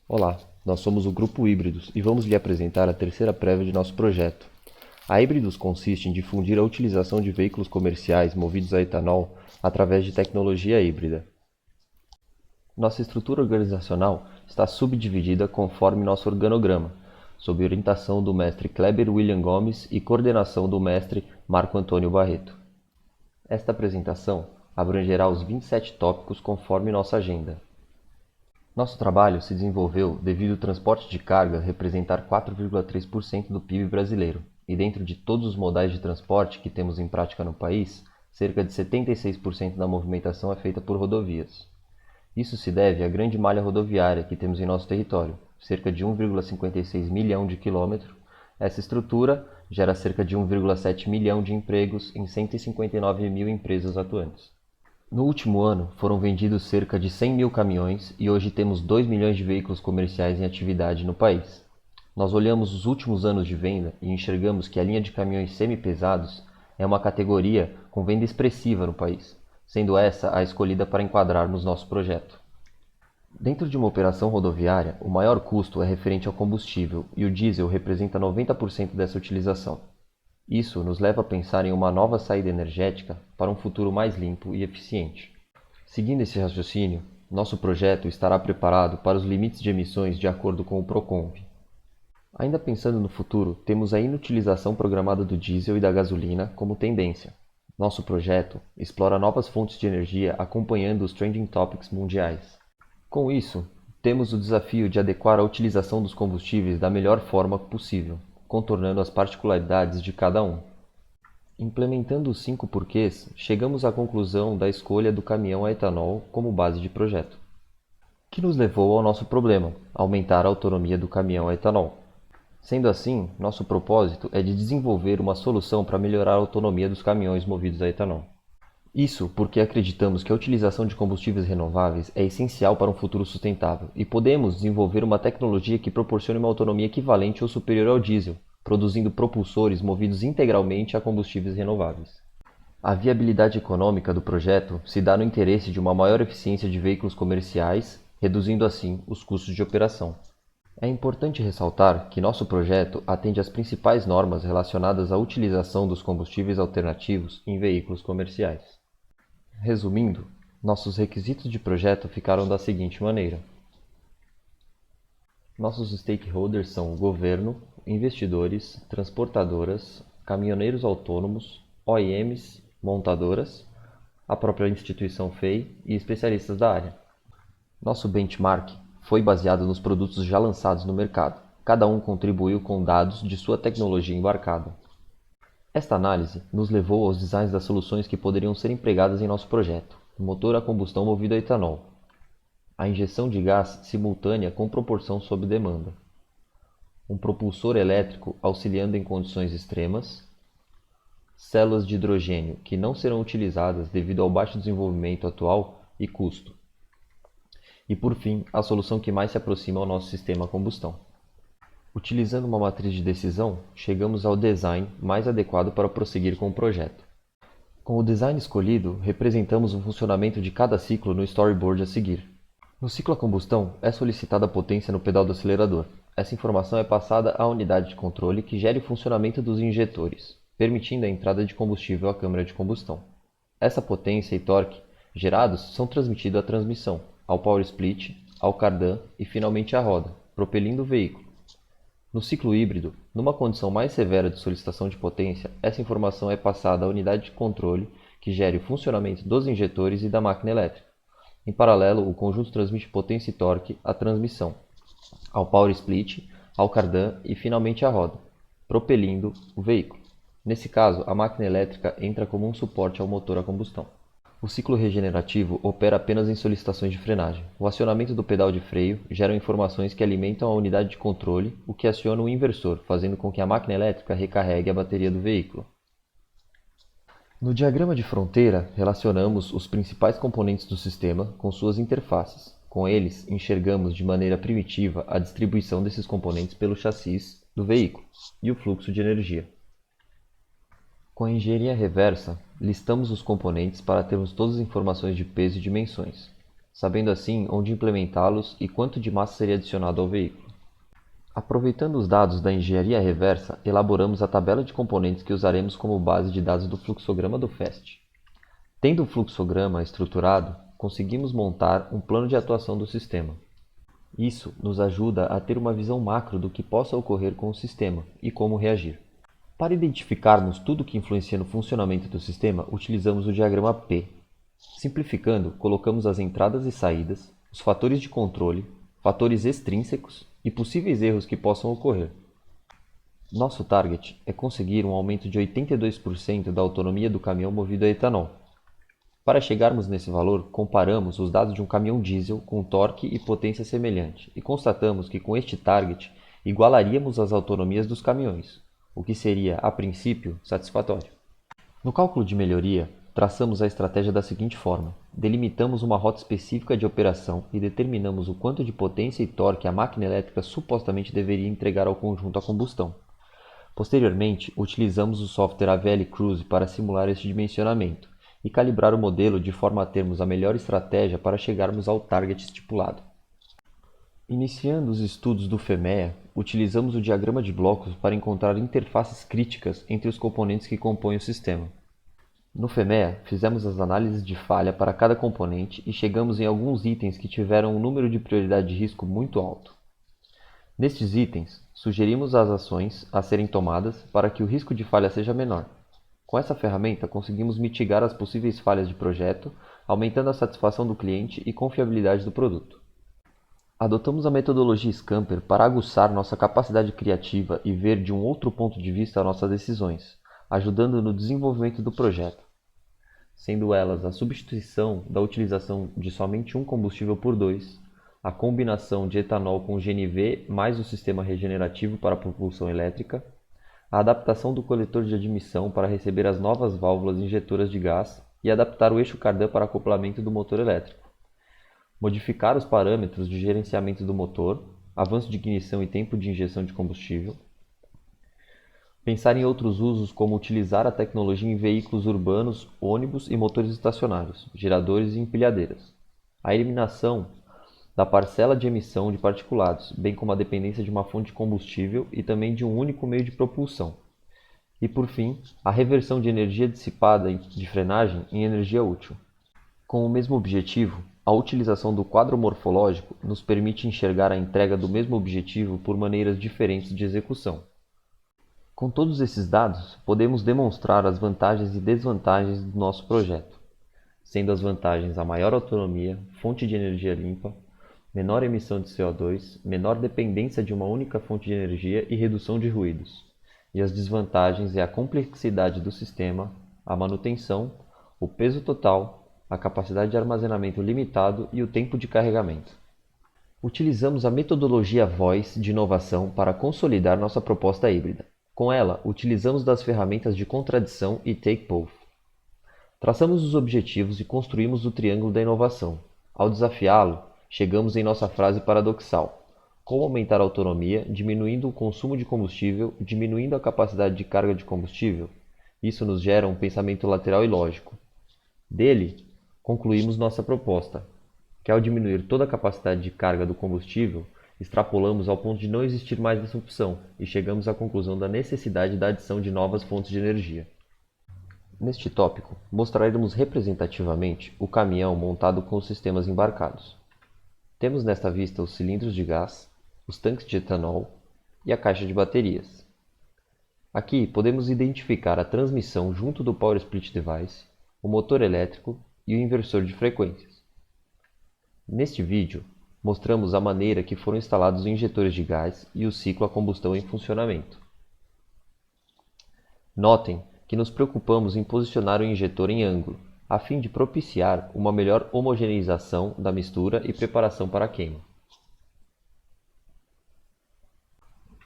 Olá, nós somos o Grupo Híbridos e vamos lhe apresentar a terceira prévia de nosso projeto. A Híbridos consiste em difundir a utilização de veículos comerciais movidos a etanol através de tecnologia híbrida. Nossa estrutura organizacional está subdividida conforme nosso organograma, sob orientação do mestre Kleber William Gomes e coordenação do mestre Marco Antônio Barreto. Esta apresentação abrangerá os 27 tópicos conforme nossa agenda. Nosso trabalho se desenvolveu devido ao transporte de carga representar 4,3% do PIB brasileiro, e dentro de todos os modais de transporte que temos em prática no país, cerca de 76% da movimentação é feita por rodovias. Isso se deve à grande malha rodoviária que temos em nosso território, cerca de 1,56 milhão de quilômetros. Essa estrutura gera cerca de 1,7 milhão de empregos em 159 mil empresas atuantes. No último ano, foram vendidos cerca de 100 mil caminhões e hoje temos 2 milhões de veículos comerciais em atividade no país. Nós olhamos os últimos anos de venda e enxergamos que a linha de caminhões semi-pesados é uma categoria com venda expressiva no país, sendo essa a escolhida para enquadrarmos nosso projeto. Dentro de uma operação rodoviária, o maior custo é referente ao combustível e o diesel representa 90% dessa utilização. Isso nos leva a pensar em uma nova saída energética para um futuro mais limpo e eficiente. Seguindo esse raciocínio, nosso projeto estará preparado para os limites de emissões de acordo com o Proconv. Ainda pensando no futuro, temos a inutilização programada do diesel e da gasolina como tendência. Nosso projeto explora novas fontes de energia acompanhando os trending topics mundiais. Com isso, temos o desafio de adequar a utilização dos combustíveis da melhor forma possível, contornando as particularidades de cada um. Implementando os 5 porquês, chegamos à conclusão da escolha do caminhão a etanol como base de projeto, que nos levou ao nosso problema, aumentar a autonomia do caminhão a etanol. Sendo assim, nosso propósito é de desenvolver uma solução para melhorar a autonomia dos caminhões movidos a etanol. Isso porque acreditamos que a utilização de combustíveis renováveis é essencial para um futuro sustentável e podemos desenvolver uma tecnologia que proporcione uma autonomia equivalente ou superior ao diesel, produzindo propulsores movidos integralmente a combustíveis renováveis. A viabilidade econômica do projeto se dá no interesse de uma maior eficiência de veículos comerciais, reduzindo assim os custos de operação. É importante ressaltar que nosso projeto atende às principais normas relacionadas à utilização dos combustíveis alternativos em veículos comerciais. Resumindo, nossos requisitos de projeto ficaram da seguinte maneira. Nossos stakeholders são o governo, investidores, transportadoras, caminhoneiros autônomos, OEMs, montadoras, a própria instituição FEI e especialistas da área. Nosso benchmark foi baseado nos produtos já lançados no mercado. Cada um contribuiu com dados de sua tecnologia embarcada. Esta análise nos levou aos designs das soluções que poderiam ser empregadas em nosso projeto: motor a combustão movido a etanol, a injeção de gás simultânea com proporção sob demanda, um propulsor elétrico auxiliando em condições extremas, células de hidrogênio que não serão utilizadas devido ao baixo desenvolvimento atual e custo, e por fim, a solução que mais se aproxima ao nosso sistema a combustão. Utilizando uma matriz de decisão, chegamos ao design mais adequado para prosseguir com o projeto. Com o design escolhido, representamos o funcionamento de cada ciclo no storyboard a seguir. No ciclo a combustão, é solicitada a potência no pedal do acelerador. Essa informação é passada à unidade de controle que gera o funcionamento dos injetores, permitindo a entrada de combustível à câmara de combustão. Essa potência e torque gerados são transmitidos à transmissão, ao power split, ao cardan e finalmente à roda, propelindo o veículo. No ciclo híbrido, numa condição mais severa de solicitação de potência, essa informação é passada à unidade de controle que gere o funcionamento dos injetores e da máquina elétrica. Em paralelo, o conjunto transmite potência e torque à transmissão, ao power split, ao cardan e finalmente à roda, propelindo o veículo. Nesse caso, a máquina elétrica entra como um suporte ao motor a combustão. O ciclo regenerativo opera apenas em solicitações de frenagem. O acionamento do pedal de freio gera informações que alimentam a unidade de controle, o que aciona o inversor, fazendo com que a máquina elétrica recarregue a bateria do veículo. No diagrama de fronteira, relacionamos os principais componentes do sistema com suas interfaces. Com eles, enxergamos de maneira primitiva a distribuição desses componentes pelo chassi do veículo e o fluxo de energia. Com a engenharia reversa, listamos os componentes para termos todas as informações de peso e dimensões. sabendo assim onde implementá-los e quanto de massa seria adicionado ao veículo. Aproveitando os dados da engenharia reversa, elaboramos a tabela de componentes que usaremos como base de dados do fluxograma do FAST. Tendo o fluxograma estruturado, conseguimos montar um plano de atuação do sistema. Isso nos ajuda a ter uma visão macro do que possa ocorrer com o sistema e como reagir. Para identificarmos tudo o que influencia no funcionamento do sistema, utilizamos o diagrama P. Simplificando, colocamos as entradas e saídas, os fatores de controle, fatores extrínsecos e possíveis erros que possam ocorrer. Nosso target é conseguir um aumento de 82% da autonomia do caminhão movido a etanol. Para chegarmos nesse valor, comparamos os dados de um caminhão diesel com torque e potência semelhante e constatamos que com este target igualaríamos as autonomias dos caminhões, o que seria, a princípio, satisfatório. No cálculo de melhoria, traçamos a estratégia da seguinte forma: delimitamos uma rota específica de operação e determinamos o quanto de potência e torque a máquina elétrica supostamente deveria entregar ao conjunto a combustão. Posteriormente, utilizamos o software AVL Cruise para simular este dimensionamento e calibrar o modelo de forma a termos a melhor estratégia para chegarmos ao target estipulado. Iniciando os estudos do FEMEA, utilizamos o diagrama de blocos para encontrar interfaces críticas entre os componentes que compõem o sistema. No FEMEA, fizemos as análises de falha para cada componente e chegamos em alguns itens que tiveram um número de prioridade de risco muito alto. Nestes itens, sugerimos as ações a serem tomadas para que o risco de falha seja menor. Com essa ferramenta, conseguimos mitigar as possíveis falhas de projeto, aumentando a satisfação do cliente e confiabilidade do produto. Adotamos a metodologia Scamper para aguçar nossa capacidade criativa e ver de um outro ponto de vista nossas decisões, ajudando no desenvolvimento do projeto, sendo elas a substituição da utilização de somente um combustível por dois, a combinação de etanol com GNV mais o sistema regenerativo para a propulsão elétrica, a adaptação do coletor de admissão para receber as novas válvulas injetoras de gás e adaptar o eixo cardan para acoplamento do motor elétrico, modificar os parâmetros de gerenciamento do motor, avanço de ignição e tempo de injeção de combustível, pensar em outros usos como utilizar a tecnologia em veículos urbanos, ônibus e motores estacionários, geradores e empilhadeiras, a eliminação da parcela de emissão de particulados, bem como a dependência de uma fonte de combustível e também de um único meio de propulsão. E, por fim, a reversão de energia dissipada de frenagem em energia útil. Com o mesmo objetivo, a utilização do quadro morfológico nos permite enxergar a entrega do mesmo objetivo por maneiras diferentes de execução. Com todos esses dados, podemos demonstrar as vantagens e desvantagens do nosso projeto, sendo as vantagens a maior autonomia, fonte de energia limpa, menor emissão de CO2, menor dependência de uma única fonte de energia e redução de ruídos. E as desvantagens é a complexidade do sistema, a manutenção, o peso total, a capacidade de armazenamento limitado e o tempo de carregamento. Utilizamos a metodologia Voice de inovação para consolidar nossa proposta híbrida. Com ela, utilizamos das ferramentas de contradição e Take Both. Traçamos os objetivos e construímos o triângulo da inovação. Ao desafiá-lo, chegamos em nossa frase paradoxal: como aumentar a autonomia, diminuindo o consumo de combustível, diminuindo a capacidade de carga de combustível? Isso nos gera um pensamento lateral e lógico. Dele, concluímos nossa proposta, que ao diminuir toda a capacidade de carga do combustível, extrapolamos ao ponto de não existir mais essa opção e chegamos à conclusão da necessidade da adição de novas fontes de energia. Neste tópico, mostraremos representativamente o caminhão montado com os sistemas embarcados. Temos nesta vista os cilindros de gás, os tanques de etanol e a caixa de baterias. Aqui podemos identificar a transmissão junto do Power Split Device, o motor elétrico e o inversor de frequências. Neste vídeo, mostramos a maneira que foram instalados os injetores de gás e o ciclo a combustão em funcionamento. Notem que nos preocupamos em posicionar o injetor em ângulo, a fim de propiciar uma melhor homogeneização da mistura e preparação para a queima.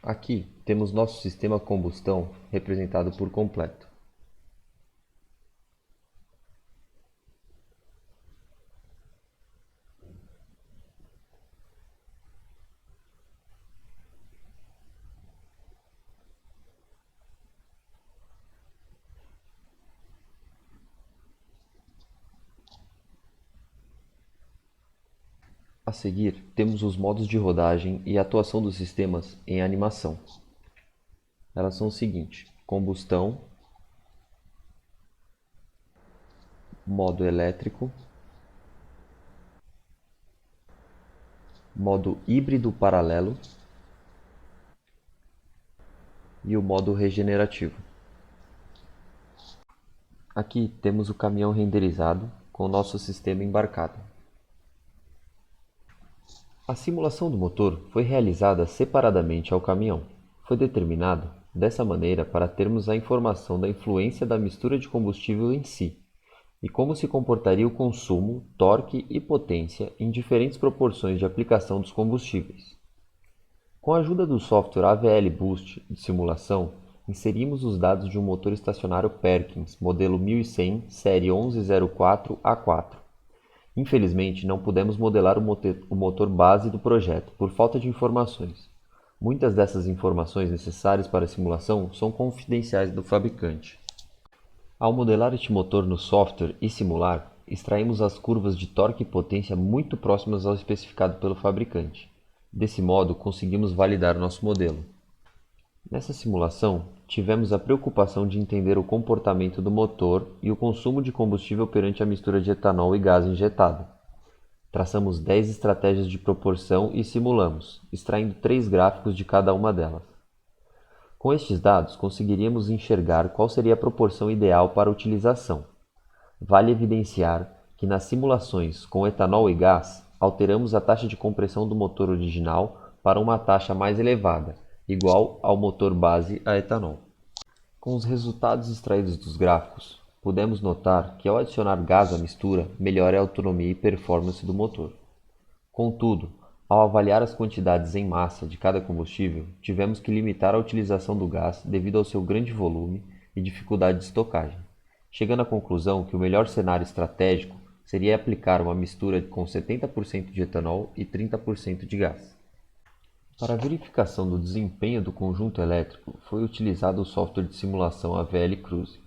Aqui temos nosso sistema a combustão representado por completo. A seguir, temos os modos de rodagem e atuação dos sistemas em animação. Elas são o seguinte: combustão, modo elétrico, modo híbrido paralelo e o modo regenerativo. Aqui temos o caminhão renderizado com o nosso sistema embarcado. A simulação do motor foi realizada separadamente ao caminhão. Foi determinado dessa maneira para termos a informação da influência da mistura de combustível em si e como se comportaria o consumo, torque e potência em diferentes proporções de aplicação dos combustíveis. Com a ajuda do software AVL Boost de simulação, inserimos os dados de um motor estacionário Perkins, modelo 1100, série 1104A4. Infelizmente, não pudemos modelar o motor base do projeto, por falta de informações. Muitas dessas informações necessárias para a simulação são confidenciais do fabricante. Ao modelar este motor no software e simular, extraímos as curvas de torque e potência muito próximas ao especificado pelo fabricante. Desse modo, conseguimos validar o nosso modelo. Nessa simulação, tivemos a preocupação de entender o comportamento do motor e o consumo de combustível perante a mistura de etanol e gás injetado. Traçamos 10 estratégias de proporção e simulamos, extraindo 3 gráficos de cada uma delas. Com estes dados, conseguiríamos enxergar qual seria a proporção ideal para a utilização. Vale evidenciar que nas simulações com etanol e gás, alteramos a taxa de compressão do motor original para uma taxa mais elevada, igual ao motor base a etanol. Com os resultados extraídos dos gráficos, pudemos notar que ao adicionar gás à mistura, melhora a autonomia e performance do motor. Contudo, ao avaliar as quantidades em massa de cada combustível, tivemos que limitar a utilização do gás devido ao seu grande volume e dificuldade de estocagem, chegando à conclusão que o melhor cenário estratégico seria aplicar uma mistura com 70% de etanol e 30% de gás. Para a verificação do desempenho do conjunto elétrico, foi utilizado o software de simulação AVL Cruise.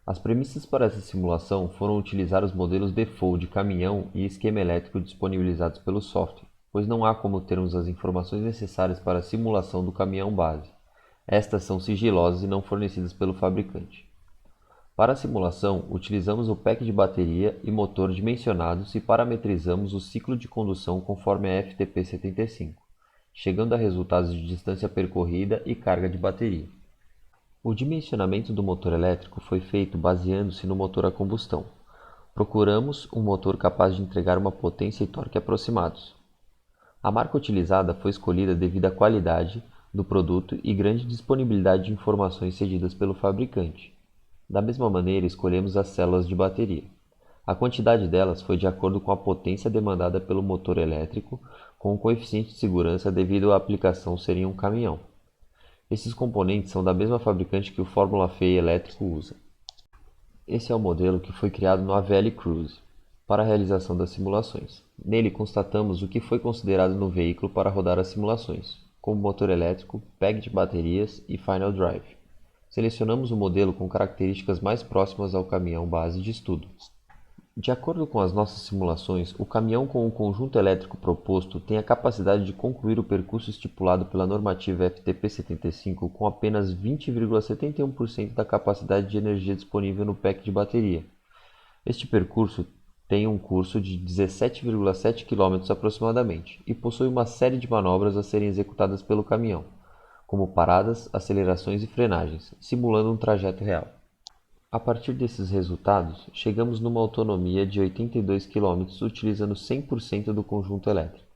As premissas para essa simulação foram utilizar os modelos default de caminhão e esquema elétrico disponibilizados pelo software, pois não há como termos as informações necessárias para a simulação do caminhão base. Estas são sigilosas e não fornecidas pelo fabricante. Para a simulação, utilizamos o pack de bateria e motor dimensionados e parametrizamos o ciclo de condução conforme a FTP75, chegando a resultados de distância percorrida e carga de bateria. O dimensionamento do motor elétrico foi feito baseando-se no motor a combustão. Procuramos um motor capaz de entregar uma potência e torque aproximados. A marca utilizada foi escolhida devido à qualidade do produto e grande disponibilidade de informações cedidas pelo fabricante. Da mesma maneira, escolhemos as células de bateria. A quantidade delas foi de acordo com a potência demandada pelo motor elétrico, com o coeficiente de segurança devido à aplicação ser em um caminhão. Esses componentes são da mesma fabricante que o Fórmula FE elétrico usa. Esse é o modelo que foi criado no AVL Cruise para a realização das simulações. Nele constatamos o que foi considerado no veículo para rodar as simulações, como motor elétrico, pack de baterias e final drive. Selecionamos o modelo com características mais próximas ao caminhão base de estudo. De acordo com as nossas simulações, o caminhão com o conjunto elétrico proposto tem a capacidade de concluir o percurso estipulado pela normativa FTP75 com apenas 20,71% da capacidade de energia disponível no pack de bateria. Este percurso tem um curso de 17,7 km aproximadamente e possui uma série de manobras a serem executadas pelo caminhão, como paradas, acelerações e frenagens, simulando um trajeto real. A partir desses resultados, chegamos numa autonomia de 82 km utilizando 100% do conjunto elétrico.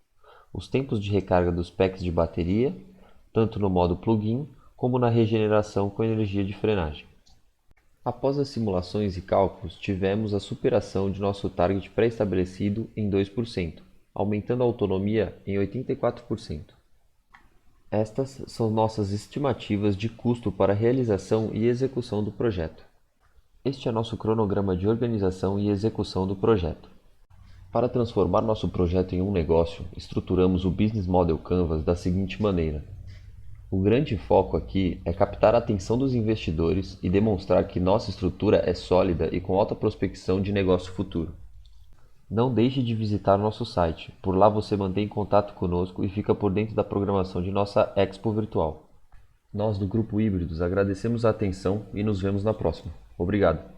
Os tempos de recarga dos packs de bateria, tanto no modo plug-in como na regeneração com energia de frenagem. Após as simulações e cálculos, tivemos a superação de nosso target pré-estabelecido em 2%, aumentando a autonomia em 84%. Estas são nossas estimativas de custo para a realização e execução do projeto. Este é nosso cronograma de organização e execução do projeto. Para transformar nosso projeto em um negócio, estruturamos o Business Model Canvas da seguinte maneira. O grande foco aqui é captar a atenção dos investidores e demonstrar que nossa estrutura é sólida e com alta prospecção de negócio futuro. Não deixe de visitar nosso site. Por lá você mantém contato conosco e fica por dentro da programação de nossa Expo Virtual. Nós do Grupo Híbridos agradecemos a atenção e nos vemos na próxima. Obrigado.